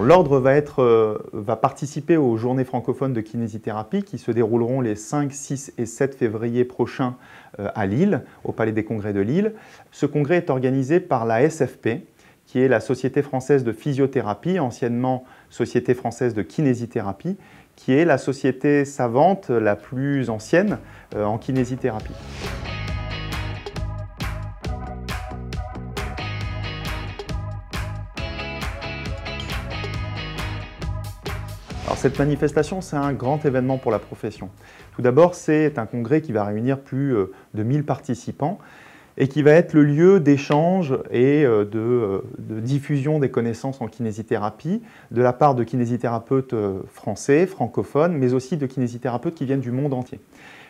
L'Ordre va participer aux journées francophones de kinésithérapie qui se dérouleront les 5, 6 et 7 février prochains à Lille, au Palais des Congrès de Lille. Ce congrès est organisé par la SFP, qui est la Société française de physiothérapie, anciennement Société française de kinésithérapie, qui est la société savante la plus ancienne en kinésithérapie. Alors, cette manifestation, c'est un grand événement pour la profession. Tout d'abord, c'est un congrès qui va réunir plus de 1000 participants et qui va être le lieu d'échange et de diffusion des connaissances en kinésithérapie de la part de kinésithérapeutes français, francophones, mais aussi de kinésithérapeutes qui viennent du monde entier.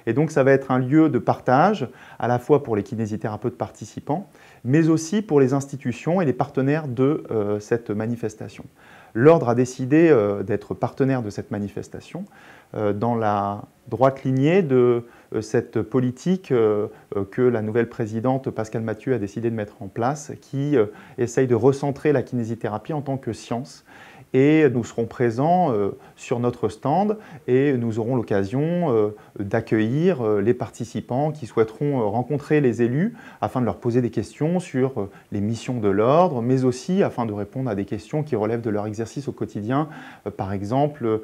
Et donc, ça va être un lieu de partage, à la fois pour les kinésithérapeutes participants, mais aussi pour les institutions et les partenaires de cette manifestation. L'Ordre a décidé d'être partenaire de cette manifestation dans la droite lignée de cette politique que la nouvelle présidente Pascale Mathieu a décidé de mettre en place, qui essaye de recentrer la kinésithérapie en tant que science. Et nous serons présents sur notre stand et nous aurons l'occasion d'accueillir les participants qui souhaiteront rencontrer les élus afin de leur poser des questions sur les missions de l'Ordre, mais aussi afin de répondre à des questions qui relèvent de leur exercice au quotidien, par exemple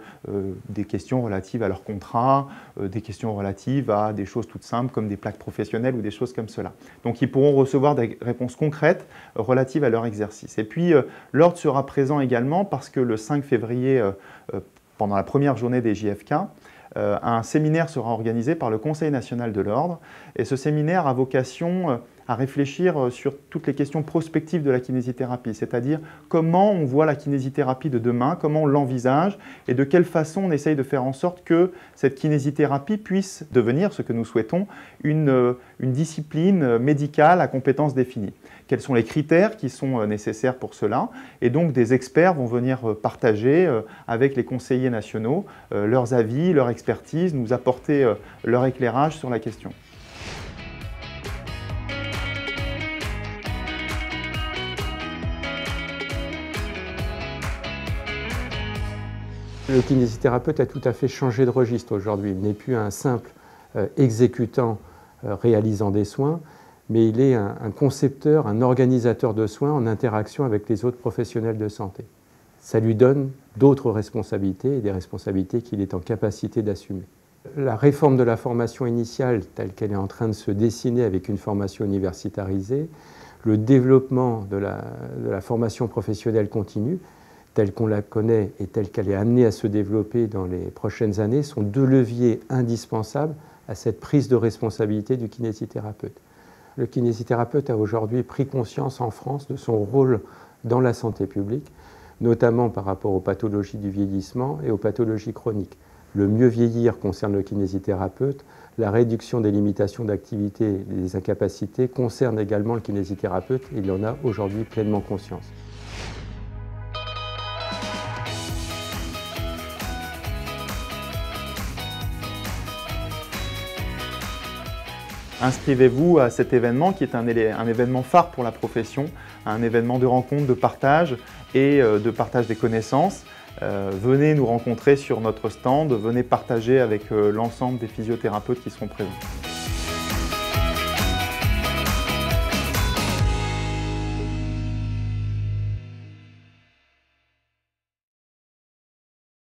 des questions relatives à leur contrat, des questions relatives à des choses toutes simples comme des plaques professionnelles ou des choses comme cela. Donc ils pourront recevoir des réponses concrètes relatives à leur exercice. Et puis l'Ordre sera présent également parce que le 5 février, pendant la première journée des JFK, un séminaire sera organisé par le Conseil national de l'Ordre. Et ce séminaire a vocation à réfléchir sur toutes les questions prospectives de la kinésithérapie, c'est-à-dire comment on voit la kinésithérapie de demain, comment on l'envisage et de quelle façon on essaye de faire en sorte que cette kinésithérapie puisse devenir, ce que nous souhaitons, une discipline médicale à compétences définies. Quels sont les critères qui sont nécessaires pour cela? Et donc des experts vont venir partager avec les conseillers nationaux leurs avis, leur expertise, nous apporter leur éclairage sur la question. Le kinésithérapeute a tout à fait changé de registre aujourd'hui. Il n'est plus un simple exécutant réalisant des soins, mais il est un concepteur, un organisateur de soins en interaction avec les autres professionnels de santé. Ça lui donne d'autres responsabilités et des responsabilités qu'il est en capacité d'assumer. La réforme de la formation initiale telle qu'elle est en train de se dessiner avec une formation universitarisée, le développement de la formation professionnelle continue, telle qu'on la connaît et telle qu'elle est amenée à se développer dans les prochaines années, sont deux leviers indispensables à cette prise de responsabilité du kinésithérapeute. Le kinésithérapeute a aujourd'hui pris conscience en France de son rôle dans la santé publique, notamment par rapport aux pathologies du vieillissement et aux pathologies chroniques. Le mieux vieillir concerne le kinésithérapeute, la réduction des limitations d'activité et des incapacités concerne également le kinésithérapeute, et il en a aujourd'hui pleinement conscience. Inscrivez-vous à cet événement qui est un événement phare pour la profession, un événement de rencontre, de partage et de partage des connaissances. Venez nous rencontrer sur notre stand, venez partager avec l'ensemble des physiothérapeutes qui seront présents.